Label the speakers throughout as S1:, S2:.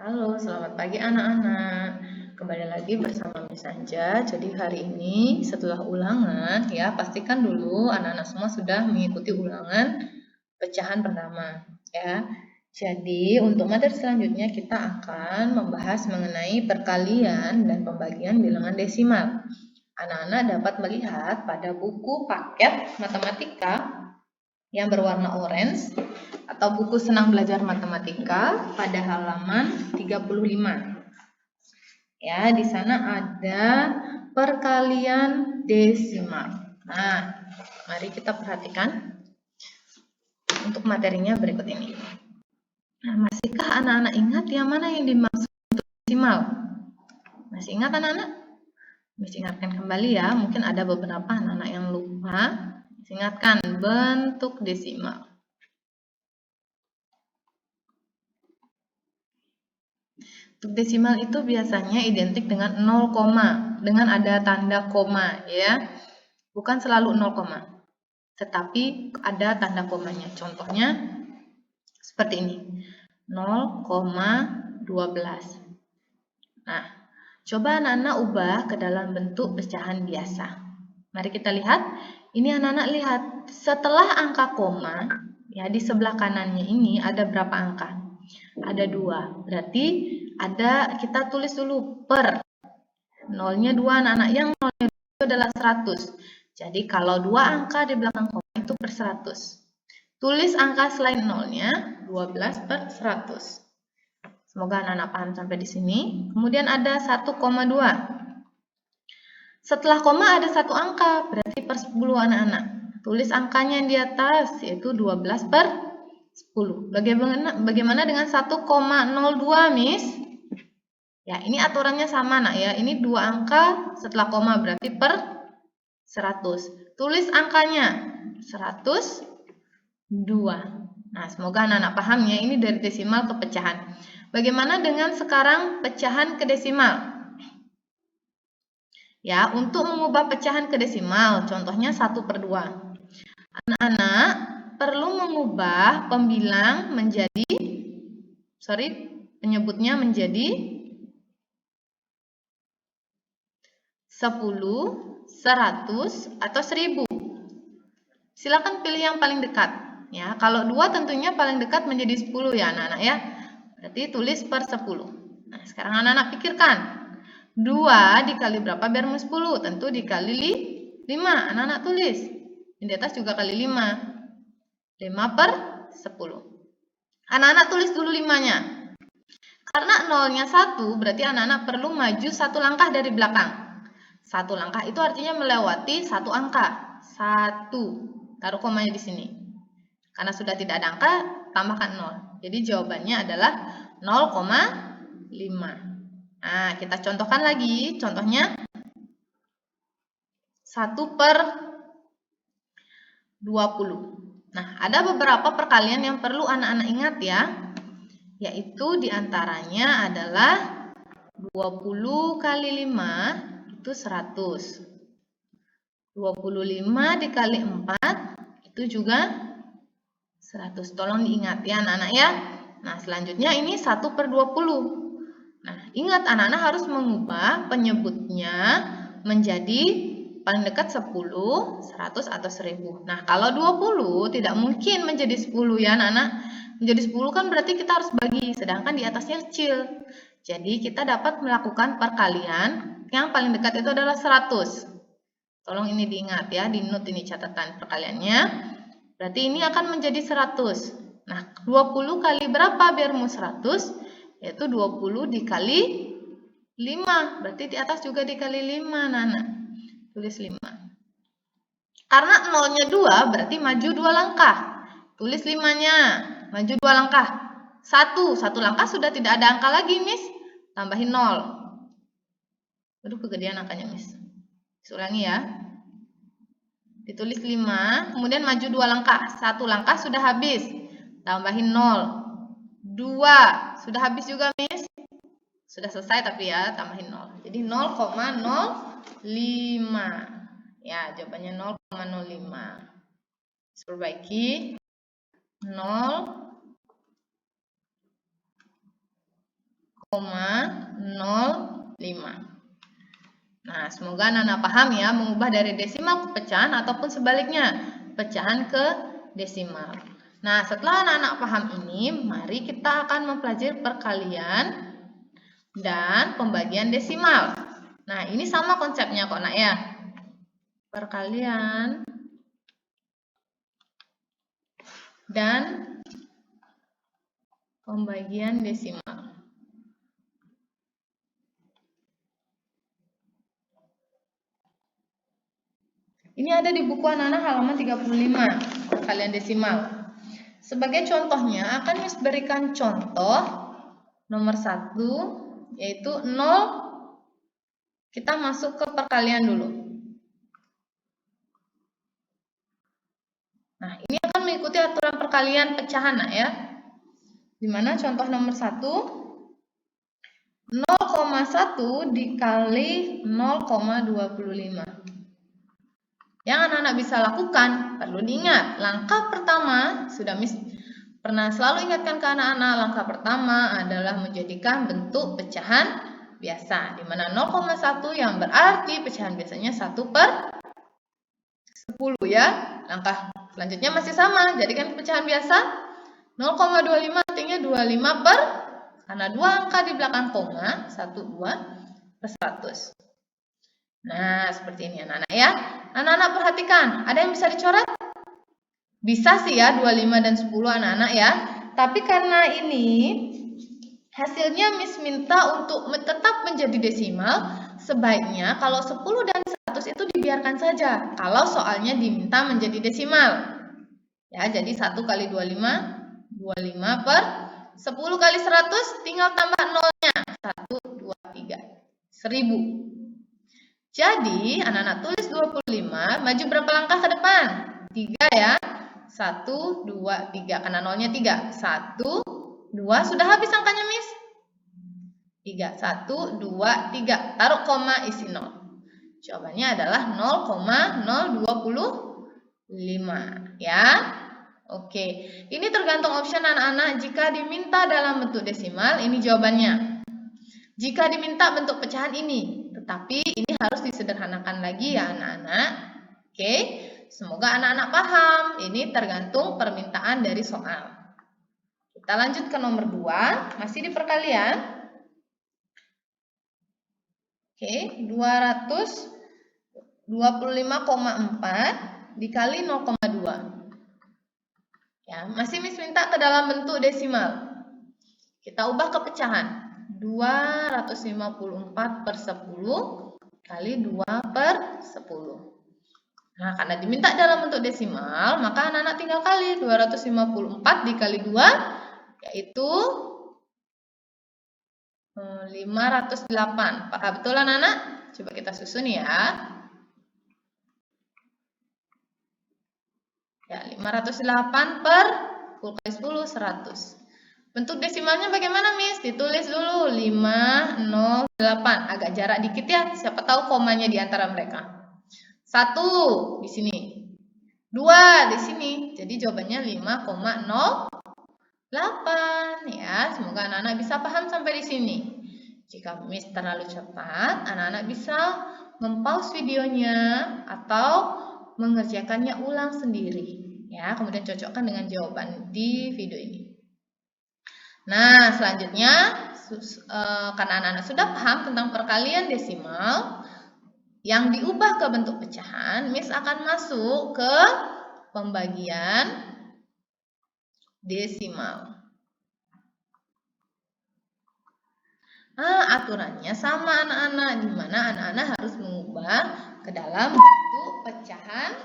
S1: Halo, selamat pagi anak-anak. Kembali lagi bersama Miss Anja. Jadi hari ini setelah ulangan ya, pastikan dulu anak-anak semua sudah mengikuti ulangan pecahan pertama ya. Jadi untuk materi selanjutnya kita akan membahas mengenai perkalian dan pembagian bilangan desimal. Anak-anak dapat melihat pada buku paket matematika yang berwarna orange atau buku senang belajar matematika pada halaman 35. Ya, di sana ada perkalian desimal. Nah, mari kita perhatikan untuk materinya berikut ini. Nah, masihkah anak-anak ingat yang mana yang dimaksud untuk desimal? Masih ingat anak-anak? Mesti ingatkan kembali ya, mungkin ada beberapa anak-anak yang lupa. Ingatkan bentuk desimal. Bentuk desimal itu biasanya identik dengan 0, dengan ada tanda koma ya. Bukan selalu 0, tetapi ada tanda komanya. Contohnya seperti ini. 0,12. Nah, coba anak-anak ubah ke dalam bentuk pecahan biasa. Mari kita lihat. Ini anak-anak lihat, setelah angka koma, ya di sebelah kanannya ini ada berapa angka? Ada 2. Berarti kita tulis dulu per. Nolnya 2 anak-anak. Yang nolnya itu adalah 100. Jadi kalau 2 angka di belakang koma itu per 100. Tulis angka selain nolnya 12 per 100. Semoga anak-anak paham sampai di sini. Kemudian ada 1,2. Setelah koma ada 1 angka, berarti per 10 anak-anak. Tulis angkanya yang di atas, yaitu 12 per 10. Bagaimana dengan 1,02, Miss? Ya, ini aturannya sama, nak ya. Ini 2 angka setelah koma, berarti per 100. Tulis angkanya, 102. Nah, semoga anak-anak paham ya, ini dari desimal ke pecahan. Bagaimana dengan sekarang pecahan ke desimal? Ya, untuk mengubah pecahan ke desimal, contohnya 1/2. Anak-anak perlu mengubah pembilang menjadi, penyebutnya menjadi 10, 100, atau 1000. Silakan pilih yang paling dekat. Ya, kalau 2 tentunya paling dekat menjadi 10 ya anak-anak ya. Berarti tulis per 10. Nah, sekarang anak-anak pikirkan. 2 dikali berapa biar 10? Tentu dikali 5. Anak-anak tulis. Di atas juga kali 5. 5 per 10. Anak-anak tulis dulu 5-nya. Karena nolnya 1, berarti anak-anak perlu maju 1 langkah dari belakang. 1 langkah itu artinya melewati 1 angka. 1. Taruh komanya di sini. Karena sudah tidak ada angka, tambahkan 0. Jadi jawabannya adalah 0,5. Nah, kita contohkan lagi. Contohnya 1/20. Nah, ada beberapa perkalian yang perlu anak-anak ingat ya. Yaitu diantaranya adalah 20 kali 5 itu 100. 25 dikali 4 itu juga 100. Tolong diingat ya anak-anak ya. Nah, selanjutnya ini 1/20. Nah, ingat anak-anak harus mengubah penyebutnya menjadi paling dekat 10, 100, atau 1000. Nah, kalau 20 tidak mungkin menjadi 10 ya anak-anak. Menjadi 10 kan berarti kita harus bagi, sedangkan di atasnya kecil. Jadi kita dapat melakukan perkalian yang paling dekat itu adalah 100. Tolong ini diingat ya, di note ini catatan perkaliannya. Berarti ini akan menjadi 100. Nah, 20 kali berapa biar 100? Yaitu 20 dikali 5. Berarti di atas juga dikali 5, Nana. Tulis 5. Karena nolnya 2, berarti maju 2 langkah. Tulis 5-nya. Maju 2 langkah. 1 langkah sudah tidak ada angka lagi, Miss. Tambahin 0. Aduh, kegedean angkanya, Miss. Ulangi ya. Ditulis 5, kemudian maju 2 langkah. 1 langkah sudah habis. Tambahin 0. 2 sudah habis juga, Miss. Sudah selesai tapi ya, tambahin 0. Jadi 0,05. Ya, jawabannya 0,05. Perbaiki. 0,05. Nah, semoga anak-anak paham ya, mengubah dari desimal ke pecahan ataupun sebaliknya, pecahan ke desimal. Nah, setelah anak-anak paham ini, mari kita akan mempelajari perkalian dan pembagian desimal. Nah, ini sama konsepnya kok, Nak ya. Perkalian dan pembagian desimal. Ini ada di buku anak-anak halaman 35, perkalian desimal. Sebagai contohnya, akan Miss berikan contoh nomor 1, yaitu 0. Kita masuk ke perkalian dulu. Nah, ini akan mengikuti aturan perkalian pecahan, Nak ya. Dimana contoh nomor 1, 0,1 dikali 0,25. Yang anak-anak bisa lakukan, perlu diingat, langkah pertama, sudah Miss pernah selalu ingatkan ke anak-anak, langkah pertama adalah menjadikan bentuk pecahan biasa, di mana 0,1 yang berarti pecahan biasanya 1/10 ya. Langkah selanjutnya masih sama, jadikan pecahan biasa, 0,25 artinya 25 karena 2 angka di belakang koma, 1, 2/100. Nah, seperti ini anak-anak ya. Anak-anak perhatikan, ada yang bisa dicoret? Bisa sih ya, 25 dan 10 anak-anak ya. Tapi karena ini hasilnya Miss minta untuk tetap menjadi desimal, sebaiknya kalau 10 dan 100 itu dibiarkan saja. Kalau soalnya diminta menjadi desimal. Ya, jadi 1 kali 25, 25/10 kali 100, tinggal tambah nolnya. 1, 2, 3. 1000. Jadi, anak-anak tulis 25, maju berapa langkah ke depan? 3 ya. 1, 2, 3. Karena nolnya 3. 1, 2. Sudah habis angkanya, Miss? 3. 1, 2, 3. Taruh koma, isi 0. Jawabannya adalah 0,025. Ya. Oke. Ini tergantung option anak-anak. Jika diminta dalam bentuk desimal, ini jawabannya. Jika diminta bentuk pecahan ini, tetapi ini harus disederhanakan lagi ya anak-anak. Oke, semoga anak-anak paham. Ini tergantung permintaan dari soal. Kita lanjut ke nomor 2, masih di perkalian. Oke, 225,4 dikali 0,2. Ya, masih Miss minta ke dalam bentuk desimal. Kita ubah ke pecahan. 254/10 kali 2/10. Nah, karena diminta dalam bentuk desimal, maka anak-anak tinggal kali 254 dikali 2, yaitu 508. Apakah betul anak-anak? Coba kita susun ya. Ya, 508/10 kali 10, 100. Bentuk desimalnya bagaimana, Miss? Ditulis dulu 508. Agak jarak dikit ya, siapa tahu komanya di antara mereka. 1 di sini. 2 di sini. Jadi jawabannya 5,08 ya. Semoga anak-anak bisa paham sampai di sini. Jika Miss terlalu cepat, anak-anak bisa mempause videonya atau mengerjakannya ulang sendiri ya. Kemudian cocokkan dengan jawaban di video ini. Nah, selanjutnya karena anak-anak sudah paham tentang perkalian desimal yang diubah ke bentuk pecahan, Miss akan masuk ke pembagian desimal. Nah, aturannya sama anak-anak, di mana anak-anak harus mengubah ke dalam bentuk pecahan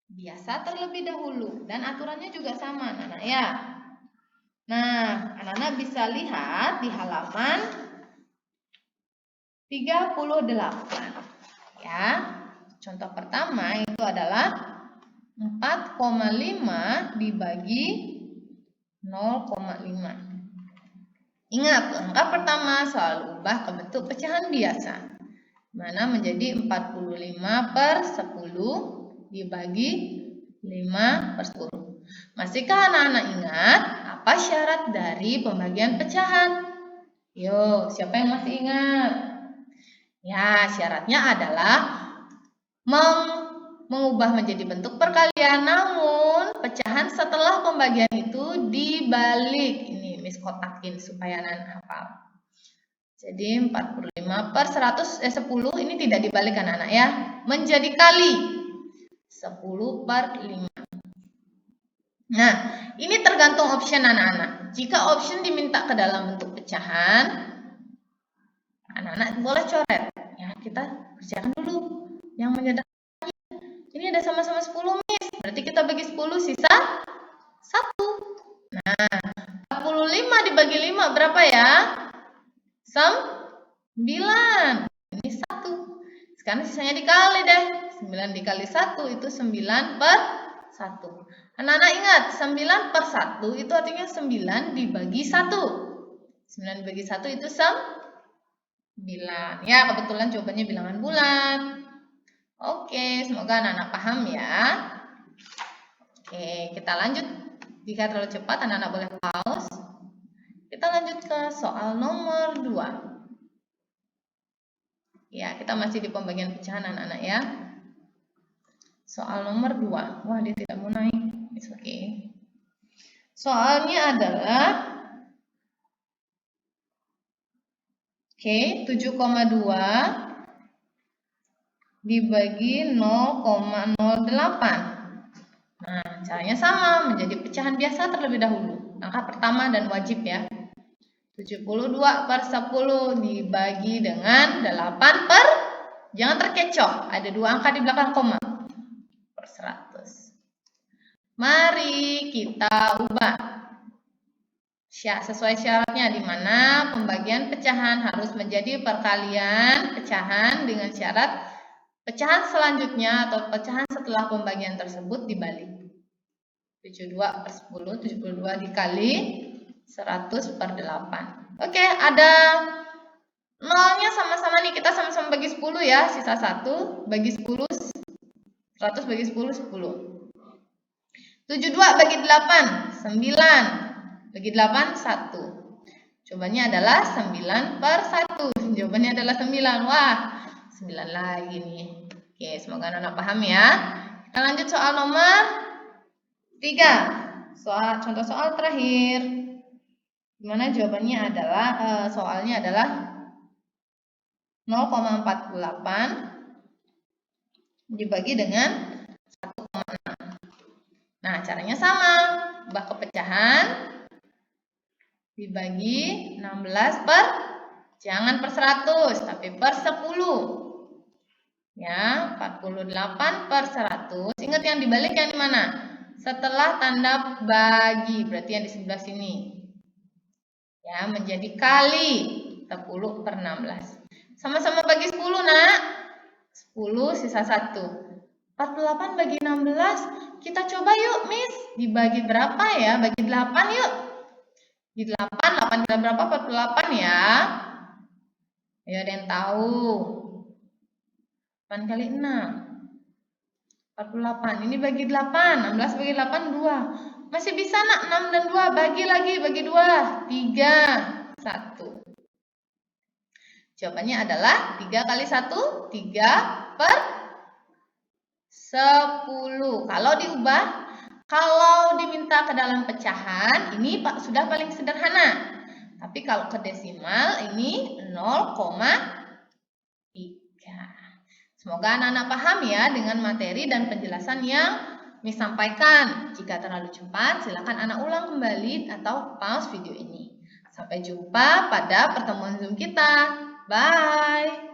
S1: biasa terlebih dahulu, dan aturannya juga sama anak-anak ya. Nah, anak-anak bisa lihat di halaman 38. Ya. Contoh pertama itu adalah 4,5 dibagi 0,5. Ingat, langkah pertama selalu ubah ke bentuk pecahan biasa. Mana menjadi 45/10 dibagi 5/10. Masihkah anak-anak ingat apa syarat dari pembagian pecahan? Yo, siapa yang masih ingat? Ya, syaratnya adalah mengubah menjadi bentuk perkalian, namun pecahan setelah pembagian itu dibalik. Ini Miss kotakin supaya anak hafal. Jadi 45 per 10 ini tidak dibalik anak-anak ya, menjadi kali 10 per 5. Nah, ini tergantung option anak-anak. Jika option diminta ke dalam bentuk pecahan, anak-anak boleh coret. Ya, kita kerjakan dulu yang menyederhanakan. Ini ada sama-sama 10, Miss. Berarti kita bagi 10 sisa 1. Nah, 45 dibagi 5 berapa ya? 9. Ini 1. Sekarang sisanya dikali deh. 9 dikali 1 itu 9 per 1. Anak-anak ingat, 9 per 1 itu artinya 9 dibagi 1. 9 dibagi 1 itu 9. Ya, kebetulan jawabannya bilangan bulat. Oke, semoga anak-anak paham ya. Oke, kita lanjut. Jika terlalu cepat, anak-anak boleh pause. Kita lanjut ke soal nomor 2. Ya, kita masih di pembagian pecahan anak-anak ya. Soal nomor 2. Wah, dia tidak mau naik. It's okay. Soalnya adalah 7,2 dibagi 0,08. Nah, caranya sama, menjadi pecahan biasa terlebih dahulu. Angka pertama dan wajib ya. 72 per 10 dibagi dengan 8 per, jangan terkecoh, ada 2 angka di belakang koma, per 100. Mari kita ubah sesuai syaratnya, di mana pembagian pecahan harus menjadi perkalian pecahan dengan syarat pecahan selanjutnya atau pecahan setelah pembagian tersebut dibalik. 72 per 10, 72 dikali 100 per 8. Oke, ada nolnya sama-sama nih, kita sama-sama bagi 10 ya, sisa 1, bagi 10, 100 bagi 10, 10. 72 bagi 8, 9. Bagi 8, 1. Jawabannya adalah 9 per 1. Jawabannya adalah 9. Wah, 9 lagi nih. Oke, semoga anak-anak paham ya. Kita lanjut soal nomor 3. Contoh soal terakhir. Dimana jawabannya adalah, soalnya adalah 0,48 dibagi dengan 1,6. Nah, caranya sama. Ubah ke pecahan dibagi 16 per, jangan per 100, tapi per 10. Ya, 48 per 100. Ingat yang dibalik yang di mana? Setelah tanda bagi, berarti yang di sebelah sini. Ya, menjadi kali 10 per 16. Sama-sama bagi 10, nak. 10 sisa 1. 48 bagi 16. Kita coba yuk, Miss. Dibagi berapa ya? Bagi 8 yuk. Di 8 kali berapa? 48 ya. Ya, ada yang tahu. 8 kali 6. 48. Ini bagi 8. 16 bagi 8, 2. Masih bisa, nak. 6 dan 2. Bagi lagi, bagi 2. 3, 1. Jawabannya adalah 3 kali 1, 3 per 10. Kalau diubah, kalau diminta ke dalam pecahan, ini sudah paling sederhana. Tapi kalau ke desimal, ini 0,3. Semoga anak-anak paham ya dengan materi dan penjelasan yang Miss sampaikan. Jika terlalu cepat, silakan anak ulang kembali atau pause video ini. Sampai jumpa pada pertemuan Zoom kita. Bye!